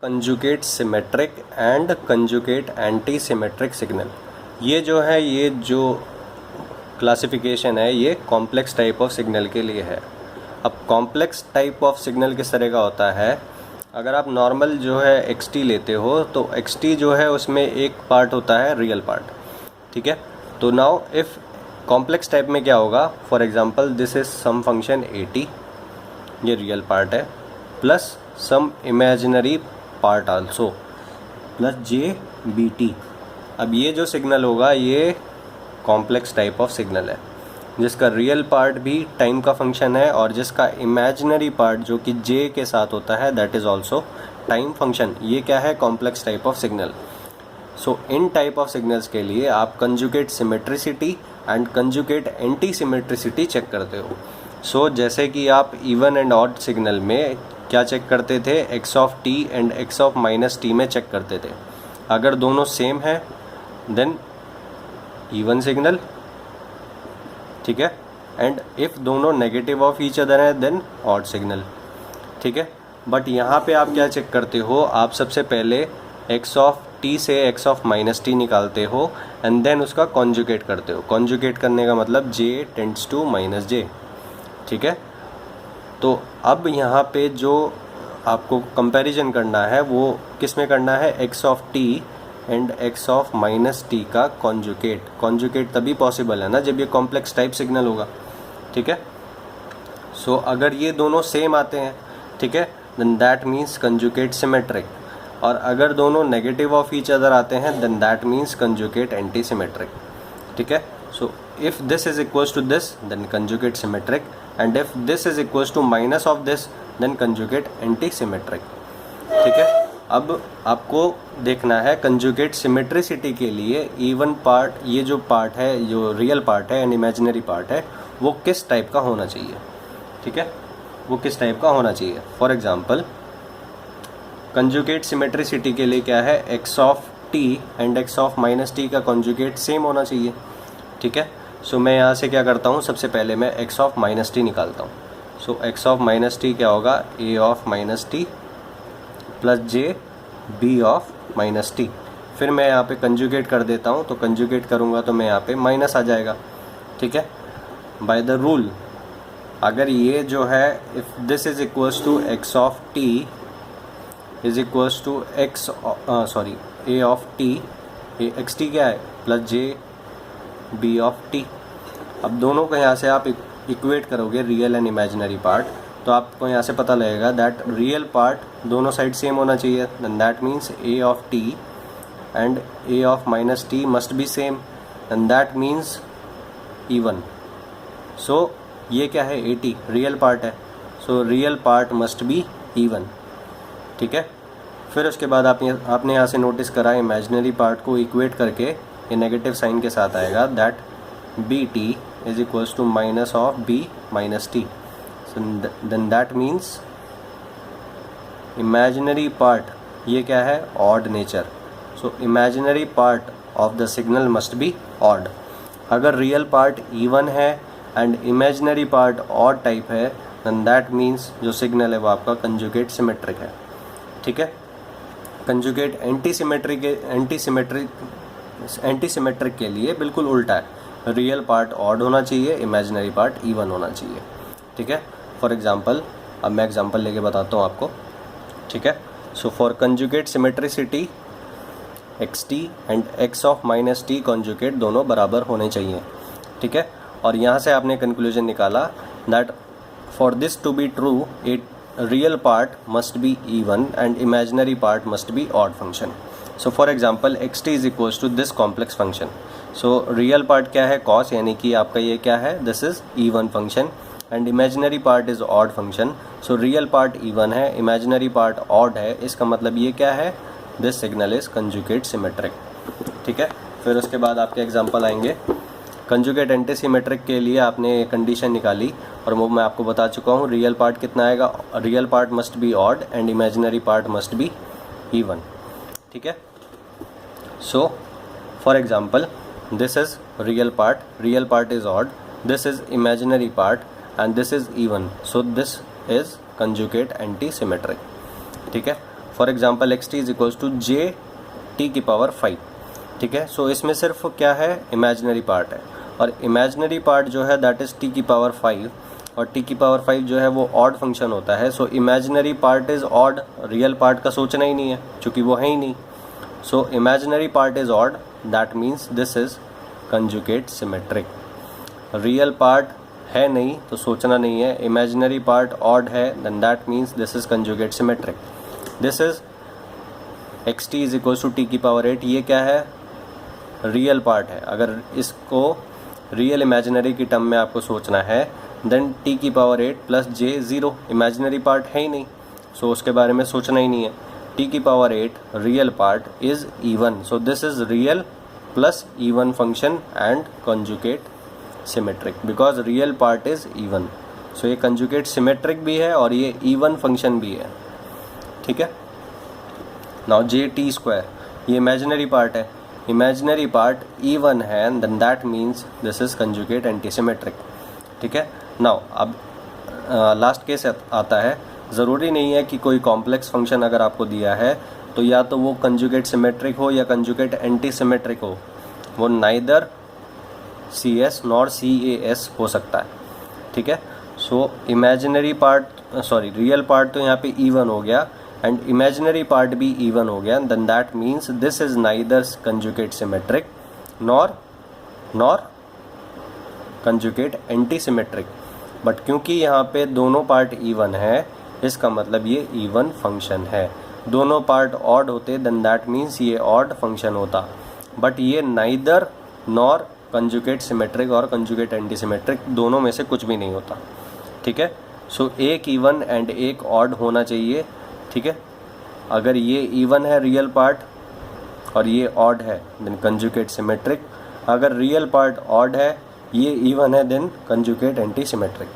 Conjugate symmetric and conjugate anti symmetric signal. ये जो classification है ये कॉम्प्लेक्स टाइप ऑफ सिग्नल के लिए है। अब कॉम्प्लेक्स टाइप ऑफ सिग्नल किस तरह का होता है, अगर आप नॉर्मल जो है एक्सटी लेते हो तो एक्सटी जो है उसमें एक पार्ट होता है रियल पार्ट, ठीक है। तो नाउ इफ़ कॉम्प्लेक्स टाइप में क्या होगा, for example this is some function a t, ये रियल पार्ट है, plus some imaginary part also plus जे बी टी। अब ये जो सिग्नल होगा ये कॉम्प्लेक्स टाइप ऑफ सिग्नल है जिसका रियल पार्ट भी टाइम का फंक्शन है और जिसका इमेजिनरी पार्ट जो कि जे के साथ होता है that is also time function. ये क्या है, complex type of signal. So in type of signals के लिए आप conjugate symmetricity and conjugate anti symmetricity check करते हो। सो जैसे कि आप इवन एंड ऑड सिग्नल में क्या चेक करते थे, x of t and x of minus T में चेक करते थे। अगर दोनों सेम है देन इवन सिग्नल, ठीक है, एंड इफ़ दोनों नेगेटिव ऑफ ईच अदर है देन ऑड सिग्नल, ठीक है। बट यहाँ पे आप क्या चेक करते हो, आप सबसे पहले एक्स ऑफ टी से एक्स ऑफ माइनस टी निकालते हो एंड देन उसका कॉन्जुगेट करते हो। कॉन्जुगेट करने का मतलब जे टेंड्स टू माइनस जे, ठीक है। तो अब यहाँ पे जो आपको कंपैरिजन करना है वो किस में करना है, x of t and x of minus T का कॉन्जुगेट। कॉन्जुगेट तभी पॉसिबल है ना जब ये कॉम्प्लेक्स टाइप सिग्नल होगा, ठीक है। सो अगर ये दोनों सेम आते हैं, ठीक है, then that means conjugate symmetric. और अगर दोनों नेगेटिव ऑफ ईच अदर आते हैं then that means conjugate anti symmetric, ठीक है। So if this is equals to this then conjugate symmetric and if this is equals to minus of this then conjugate anti symmetric, ठीक है। अब आपको देखना है कंजुगेट सिमेट्रिसिटी के लिए इवन पार्ट, ये जो पार्ट है जो रियल पार्ट है एंड इमेजिनरी पार्ट है वो किस टाइप का होना चाहिए, ठीक है, वो किस टाइप का होना चाहिए। फॉर एग्जांपल कंजुगेट सिमेट्रिसिटी के लिए क्या है, x of t and x of minus T का कंजुगेट सेम होना चाहिए, ठीक है। सो मैं यहाँ से क्या करता हूँ, सबसे पहले मैं एक्स ऑफ माइनस टी निकालता हूँ। So x of minus t क्या होगा, a of minus t plus J B of minus t. फिर मैं यहाँ पे कंजुगेट कर देता हूँ, तो कंजुगेट करूँगा तो मैं यहाँ पे माइनस आ जाएगा, ठीक है। बाय द रूल अगर ये जो है if this is equals to X of T is equals to X sorry A of T, A X T क्या है plus J B of T. अब दोनों को यहाँ से आप इक्वेट करोगे रियल एंड इमेजिनरी पार्ट, तो आपको यहाँ से पता लगेगा दैट रियल पार्ट दोनों साइड सेम होना चाहिए, then that means a of t and a of minus t must be same and that means even. So ये क्या है, ए टी रियल पार्ट है, so real part must be even, ठीक है। फिर उसके बाद आपने यहाँ से नोटिस करा इमेजिनरी पार्ट को इक्वेट करके ये नेगेटिव साइन के साथ आएगा that B T is equals to minus of B minus T. Then that means imaginary part ये क्या है, odd nature. So imaginary part of the signal must be odd. अगर रियल पार्ट इवन है and imaginary part odd type है then that means जो signal है वो आपका कंजुगेट सिमेट्रिक है, ठीक है। कंजुगेट एंटी सिमेट्रिक के लिए बिल्कुल उल्टा है, रियल पार्ट ऑड होना चाहिए, इमेजिनरी पार्ट इवन होना चाहिए, ठीक है। फॉर एग्जांपल अब मैं एग्जांपल लेके बताता हूँ आपको, ठीक है। So for conjugate symmetricity x T and x of minus T conjugate दोनों बराबर होने चाहिए, ठीक है। और यहाँ से आपने कंक्लूजन निकाला that for this to be true a real part must be even and imaginary part must be odd function. So for example X T is equals to this complex function. So real part क्या है, cos, यानी कि आपका ये क्या है, this is even function and imaginary part is odd function. So real part even है, imaginary part odd है, इसका मतलब ये क्या है, this signal is conjugate symmetric, ठीक है। फिर उसके बाद आपके एग्जांपल आएंगे। कंजुगेट एंटी सिमेट्रिक के लिए आपने कंडीशन निकाली और वो मैं आपको बता चुका हूँ, रियल पार्ट कितना आएगा, real part must be odd and imaginary part must be even, ठीक है। सो for example this is real part is odd, this is imaginary part and this is even, so this is conjugate anti-symmetric, ठीक है। For example X T is equals to J T की power 5, ठीक है। सो इसमें सिर्फ क्या है, imaginary part है, और इमेजिनरी पार्ट जो है दैट इज़ टी की पावर 5, और टी की पावर 5 जो है वो ऑड फंक्शन होता है। So imaginary part is odd, real part का सोचना ही नहीं है क्योंकि वो है ही नहीं। So imaginary part is odd, that means this is conjugate symmetric. Real part है नहीं तो सोचना नहीं है, इमेजिनरी पार्ट ऑड है, then that means this is conjugate symmetric. This is x T is equals to t की power 8, ये क्या है, रियल पार्ट है। अगर इसको रियल इमेजिनरी की टर्म में आपको सोचना है देन टी की पावर 8 प्लस जे 0, इमेजिनरी पार्ट है ही नहीं, सो उसके बारे में सोचना ही नहीं है। टी की power 8 real part is even, so this is real plus even function and conjugate symmetric because real part is even. So ये कंजुगेट सिमेट्रिक भी है और ये इवन फंक्शन भी है, ठीक है। नाउ जे टी स्क्वायर, ये इमेजिनरी पार्ट है, इमेजिनरी पार्ट इवन है, then that means this is conjugate antisymmetric, ठीक है। नाउ अब लास्ट केस आता है, ज़रूरी नहीं है कि कोई कॉम्प्लेक्स फंक्शन अगर आपको दिया है तो या तो वो कंजुगेट सिमेट्रिक हो या कंजुगेट एंटीसिमेट्रिक हो, वो neither C S nor C A S हो सकता है, ठीक है। So imaginary part sorry real part तो यहाँ पे इवन हो गया एंड इमेजिनरी पार्ट भी इवन हो गया, then that means this is neither conjugate symmetric nor conjugate anti symmetric. But क्योंकि यहाँ पे दोनों पार्ट इवन है इसका मतलब ये इवन फंक्शन है। दोनों पार्ट ऑड होते देन दैट मीन्स ये ऑड फंक्शन होता, बट ये नाइदर नॉर कंजुगेट सिमेट्रिक और कंजुगेट एंटी सिमेट्रिक, दोनों में से कुछ भी नहीं होता, ठीक है। सो एक इवन एंड एक ऑड होना चाहिए, ठीक है। अगर ये इवन है रियल पार्ट और ये ऑड है देन कंजुगेट सिमेट्रिक, अगर रियल पार्ट ऑड है ये इवन है देन कंजुगेट एंटी सिमेट्रिक।